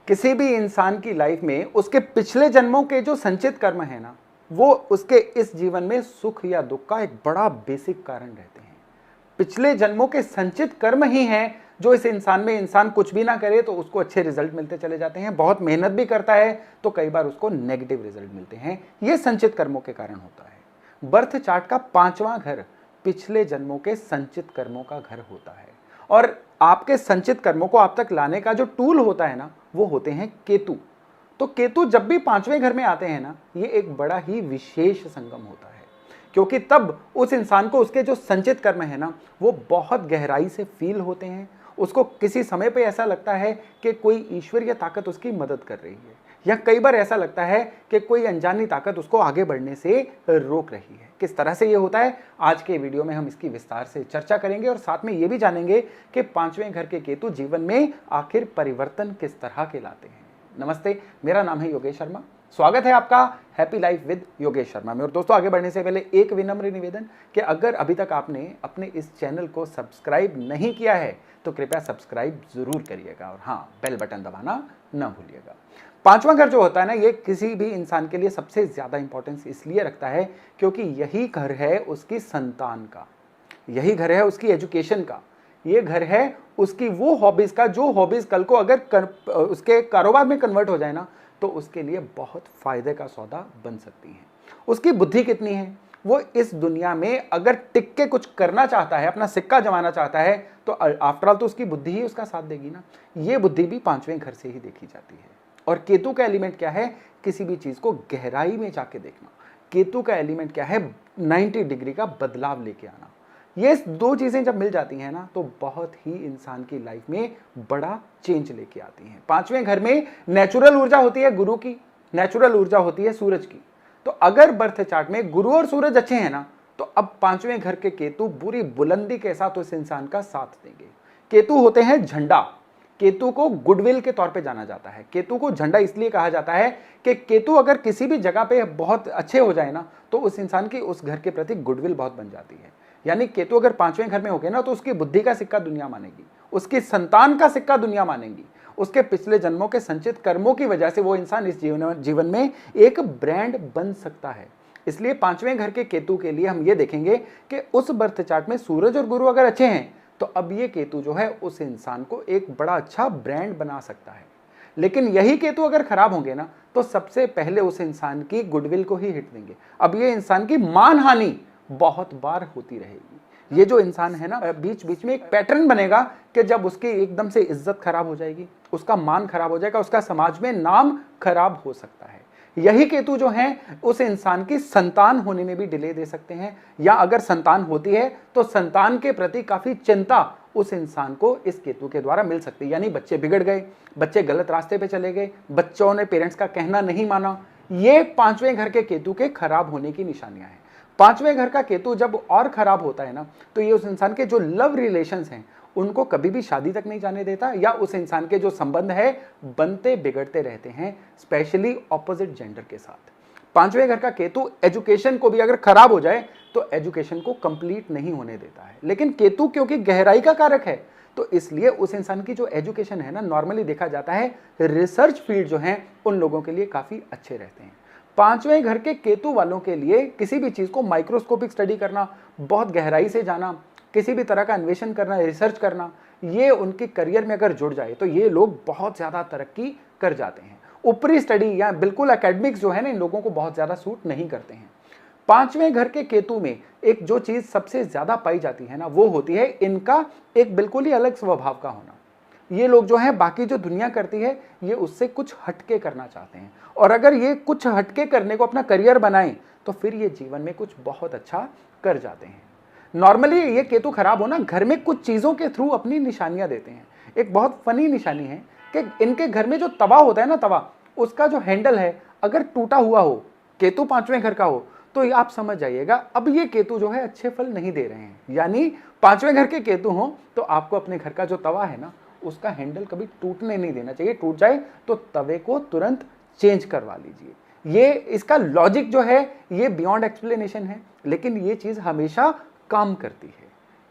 किसी भी इंसान की लाइफ में उसके पिछले जन्मों के जो संचित कर्म है ना, वो उसके इस जीवन में सुख या दुख का एक बड़ा बेसिक कारण रहते हैं। पिछले जन्मों के संचित कर्म ही हैं जो इस इंसान में, इंसान कुछ भी ना करे तो उसको अच्छे रिजल्ट मिलते चले जाते हैं, बहुत मेहनत भी करता है तो कई बार उसको नेगेटिव रिजल्ट मिलते हैं। ये संचित कर्मों के कारण होता है। बर्थ चार्ट का 5वां घर पिछले जन्मों के संचित कर्मों का घर होता है, और आपके संचित कर्मों को आप तक लाने का जो टूल होता है ना, वो होते हैं केतु। तो केतु जब भी 5वें घर में आते हैं ना, ये एक बड़ा ही विशेष संगम होता है, क्योंकि तब उस इंसान को उसके जो संचित कर्म है ना, वो बहुत गहराई से फील होते हैं। उसको किसी समय पे ऐसा लगता है कि कोई ईश्वरीय ताकत उसकी मदद कर रही है, या कई बार ऐसा लगता है कि कोई अनजानी ताकत उसको आगे बढ़ने से रोक रही है। किस तरह से ये होता है, आज के वीडियो में हम इसकी विस्तार से चर्चा करेंगे, और साथ में ये भी जानेंगे कि 5वें घर के केतु जीवन में आखिर परिवर्तन किस तरह के लाते हैं। नमस्ते, मेरा नाम है योगेश शर्मा। स्वागत है आपका happy life with Yogesh Sharma में। और दोस्तों, आगे बढ़ने से पहले एक विनम्र निवेदन कि अगर अभी तक आपने अपने इस चैनल को सब्सक्राइब नहीं किया है तो कृपया सब्सक्राइब जरूर करिएगा, और हाँ, बेल बटन दबाना ना भूलिएगा। 5वां घर जो होता है ना, ये किसी भी इंसान के लिए सबसे ज्यादा इंपॉर्टेंस इसलिए रखता है क्योंकि यही घर है उसकी संतान का, यही घर है उसकी एजुकेशन का, ये घर है उसकी वो हॉबीज का जो हॉबीज कल को अगर उसके कारोबार में कन्वर्ट हो जाए ना, तो उसके लिए बहुत फायदे का सौदा बन सकती है। उसकी बुद्धि कितनी है, वो इस दुनिया में अगर टिक के कुछ करना चाहता है, अपना सिक्का जमाना चाहता है, तो आफ्टर ऑल तो उसकी बुद्धि ही उसका साथ देगी ना। ये बुद्धि भी 5वें घर से ही देखी जाती है। और केतु का एलिमेंट क्या है, किसी भी चीज को गहराई में जाके देखना। केतु का एलिमेंट क्या है, 90 डिग्री का बदलाव लेके आना। ये दो चीजें जब मिल जाती हैं ना, तो बहुत ही इंसान की लाइफ में बड़ा चेंज लेके आती हैं। 5वें घर में नेचुरल ऊर्जा होती है गुरु की, नेचुरल ऊर्जा होती है सूरज की। तो अगर बर्थ चार्ट में गुरु और सूरज अच्छे हैं ना, तो अब 5वें घर के केतु पूरी बुलंदी के साथ उस इंसान का साथ देंगे। केतु होते हैं झंडा। केतु को गुडविल के तौर पे जाना जाता है। केतु को झंडा इसलिए कहा जाता है कि केतु अगर किसी भी जगह पे बहुत अच्छे हो जाए ना, तो उस इंसान की उस घर के प्रति गुडविल बहुत बन जाती है। यानी केतु अगर 5वें घर में हो गए ना, तो उसकी बुद्धि का सिक्का दुनिया मानेगी, उसकी संतान का सिक्का दुनिया मानेगी। उसके पिछले जन्मों के संचित कर्मों की वजह से वो इंसान इस जीवन में एक ब्रांड बन सकता है। इसलिए 5वें घर के केतु के लिए हम ये देखेंगे कि उस बर्थ चार्ट में सूरज और गुरु अगर अच्छे हैं, तो अब ये केतु जो है उस इंसान को एक बड़ा अच्छा ब्रांड बना सकता है। लेकिन यही केतु अगर खराब होंगे ना, तो सबसे पहले उस इंसान की गुडविल को ही हिट देंगे। अब ये इंसान की मान हानि बहुत बार होती रहेगी। ये जो इंसान है ना, बीच बीच में एक पैटर्न बनेगा कि जब उसकी एकदम से इज्जत खराब हो जाएगी, उसका मान खराब हो जाएगा, उसका समाज में नाम खराब हो सकता है। यही केतु जो हैं उस इंसान की संतान होने में भी डिले दे सकते हैं, या अगर संतान होती है तो संतान के प्रति काफी चिंता उस इंसान को इस केतु के द्वारा मिल सकती है। यानी बच्चे बिगड़ गए, बच्चे गलत रास्ते पे चले गए, बच्चों ने पेरेंट्स का कहना नहीं माना, ये 5वें घर के केतु के खराब होने की निशानियां हैं। 5वें घर का केतु जब और खराब होता है ना, तो ये उस इंसान के जो लव रिलेशंस हैं उनको कभी भी शादी तक नहीं जाने देता, या उस इंसान के जो संबंध है बनते बिगड़ते रहते हैं, स्पेशली ऑपोजिट जेंडर के साथ। 5वें घर का केतु एजुकेशन को भी अगर खराब हो जाए तो एजुकेशन को कंप्लीट नहीं होने देता है। लेकिन केतु क्योंकि गहराई का कारक है, तो इसलिए उस इंसान की जो एजुकेशन है ना, नॉर्मली देखा जाता है रिसर्च फील्ड जो है उन लोगों के लिए काफी अच्छे रहते हैं। 5वें घर के केतु वालों के लिए किसी भी चीज को माइक्रोस्कोपिक स्टडी करना, बहुत गहराई से जाना, किसी भी तरह का अन्वेषण करना, रिसर्च करना, ये उनके करियर में अगर जुड़ जाए तो ये लोग बहुत ज्यादा तरक्की कर जाते हैं। ऊपरी स्टडी या बिल्कुल एकेडमिक्स जो है ना, इन लोगों को बहुत ज्यादा सूट नहीं करते हैं। 5वें घर के केतु में एक जो चीज सबसे ज्यादा पाई जाती है ना, वो होती है इनका एक बिल्कुल ही अलग स्वभाव का होना। ये लोग जो है बाकी जो दुनिया करती है, ये उससे कुछ हटके करना चाहते हैं, और अगर ये कुछ हटके करने को अपना करियर बनाएं तो फिर ये जीवन में कुछ बहुत अच्छा कर जाते हैं। नॉर्मली ये केतु खराब होना घर में कुछ चीजों के थ्रू अपनी निशानियां देते हैं। एक बहुत फनी निशानी है कि इनके घर में जो तवा होता है ना, तवा, उसका जो हैंडल है अगर टूटा हुआ हो, केतु 5वें घर का हो, तो आप समझ जाइएगा अब ये केतु जो है अच्छे फल नहीं दे रहे हैं। यानी 5वें घर के केतु हो तो आपको अपने घर का जो तवा है ना, उसका हैंडल कभी टूटने नहीं देना चाहिए। टूट जाए तो तवे को तुरंत चेंज करवा लीजिए। ये इसका लॉजिक जो है ये बियॉन्ड एक्सप्लेनेशन है, लेकिन ये चीज हमेशा काम करती है।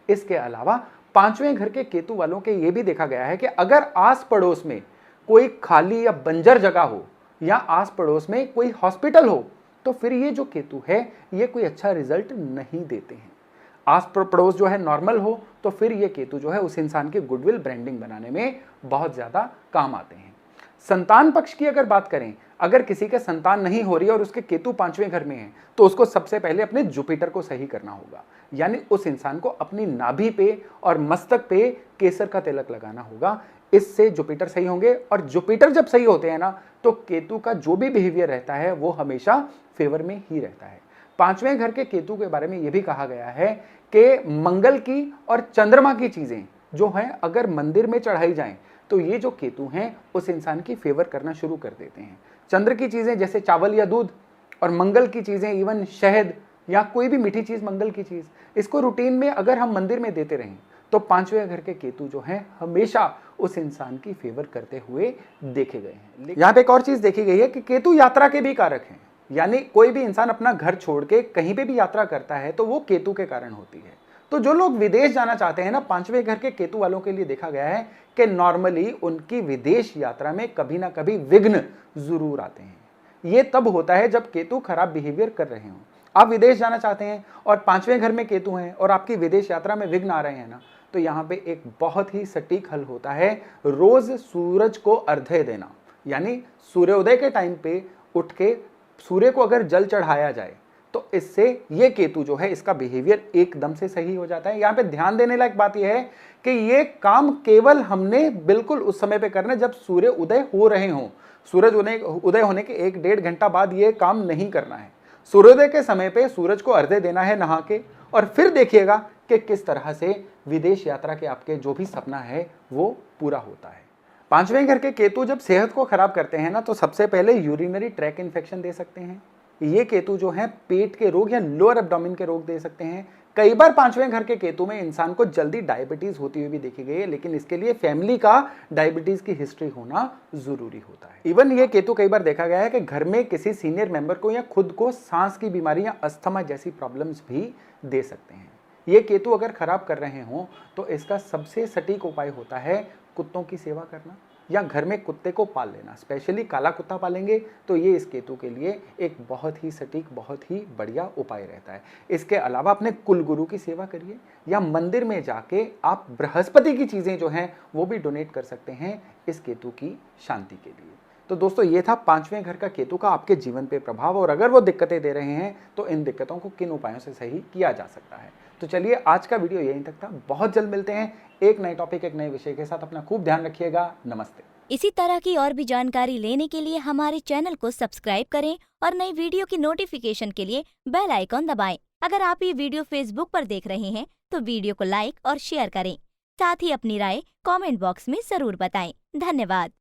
इसके अलावा 5वें घर के केतु वालों के ये भी देखा गया है कि अगर आस पड़ोस में कोई खाली या बंजर जगह हो या आस पड़ोस में कोई हॉस्पिटल हो, तो फिर ये जो केतु है ये कोई अच्छा रिजल्ट नहीं देते हैं। आस पड़ोस जो है नॉर्मल हो, तो फिर ये केतु जो है उस इंसान की गुडविल ब्रांडिंग बनाने में बहुत ज्यादा काम आते हैं। संतान पक्ष की अगर बात करें, अगर किसी के संतान नहीं हो रही है और उसके केतु 5वें घर में है, तो उसको सबसे पहले अपने जुपिटर को सही करना होगा। यानी उस इंसान को अपनी नाभि पे और मस्तक पे केसर का तिलक लगाना होगा। इससे जुपिटर सही होंगे, और जुपिटर जब सही होते हैं ना, तो केतु का जो भी बिहेवियर रहता है वो हमेशा फेवर में ही रहता है। 5वें घर के केतु के बारे में यह भी कहा गया है कि मंगल की और चंद्रमा की चीजें जो हैं अगर मंदिर में चढ़ाई जाएं, तो ये जो केतु हैं उस इंसान की फेवर करना शुरू कर देते हैं। चंद्र की चीजें जैसे चावल या दूध, और मंगल की चीजें इवन शहद या कोई भी मीठी चीज, मंगल की चीज, इसको रूटीन में अगर हम मंदिर में देते रहें, तो 5वें घर के केतु जो हैं हमेशा उस इंसान की फेवर करते हुए देखे गए हैं। यहाँ पे एक और चीज देखी गई है कि केतु यात्रा के भी कारक हैं। यानी कोई भी इंसान अपना घर छोड़ के कहीं पे भी यात्रा करता है तो वो केतु के कारण होती है। तो जो लोग विदेश जाना चाहते हैं ना, 5वें घर के केतु वालों के लिए देखा गया है कि नॉर्मली उनकी विदेश यात्रा में कभी ना कभी विघ्न जरूर आते हैं। ये तब होता है जब केतु खराब बिहेवियर कर रहे हों। आप विदेश जाना चाहते हैं और 5वें घर में केतु हैं और आपकी विदेश यात्रा में विघ्न आ रहे हैं ना, तो यहाँ पे एक बहुत ही सटीक हल होता है, रोज सूरज को अर्घ्य देना। यानी सूर्योदय के टाइम पे उठ के सूर्य को अगर जल चढ़ाया जाए, तो इससे ये केतु जो है इसका बिहेवियर एकदम से सही हो जाता है। यहाँ पे ध्यान देने लायक बात यह है कि ये काम केवल हमने बिल्कुल उस समय पे करना है जब सूर्य उदय हो रहे हों। सूरज उदय होने के 1-1.5 घंटा बाद ये काम नहीं करना है। सूर्योदय के समय पे सूरज को अर्घ्य देना है नहा के, और फिर देखिएगा कि किस तरह से विदेश यात्रा के आपके जो भी सपना है वो पूरा होता है। 5वें घर के केतु जब सेहत को खराब करते हैं ना, तो सबसे पहले यूरिनरी ट्रैक इन्फेक्शन दे सकते हैं। ये केतु जो है पेट के रोग या लोअर एब्डोमेन के रोग दे सकते हैं। कई बार 5वें घर के केतु में इंसान को जल्दी डायबिटीज होती हुई भी देखी गई है, लेकिन इसके लिए फैमिली का डायबिटीज की हिस्ट्री होना जरूरी होता है। इवन ये केतु कई बार देखा गया है कि घर में किसी सीनियर मेंबर को या खुद को सांस की बीमारी या अस्थमा जैसी प्रॉब्लम्स भी दे सकते हैं। ये केतु अगर खराब कर रहे हों तो इसका सबसे सटीक उपाय होता है कुत्तों की सेवा करना या घर में कुत्ते को पाल लेना। स्पेशली काला कुत्ता पालेंगे तो ये इस केतु के लिए एक बहुत ही सटीक, बहुत ही बढ़िया उपाय रहता है। इसके अलावा अपने कुलगुरु की सेवा करिए, या मंदिर में जाके आप बृहस्पति की चीज़ें जो हैं वो भी डोनेट कर सकते हैं इस केतु की शांति के लिए। तो दोस्तों ये था 5वें घर का केतु का आपके जीवन पे प्रभाव, और अगर वो दिक्कतें दे रहे हैं तो इन दिक्कतों को किन उपायों से सही किया जा सकता है। तो चलिए आज का वीडियो यहीं तक था। बहुत जल्द मिलते हैं एक नए टॉपिक, एक नए विषय के साथ। अपना खूब ध्यान रखिएगा। नमस्ते। इसी तरह की और भी जानकारी लेने के लिए हमारे चैनल को सब्सक्राइब करें और नई वीडियो की नोटिफिकेशन के लिए बेल आइकॉन दबाएं। अगर आप ये वीडियो फेसबुक पर देख रहे हैं तो वीडियो को लाइक और शेयर करें। साथ ही अपनी राय कमेंट बॉक्स में जरूर बताएं। धन्यवाद।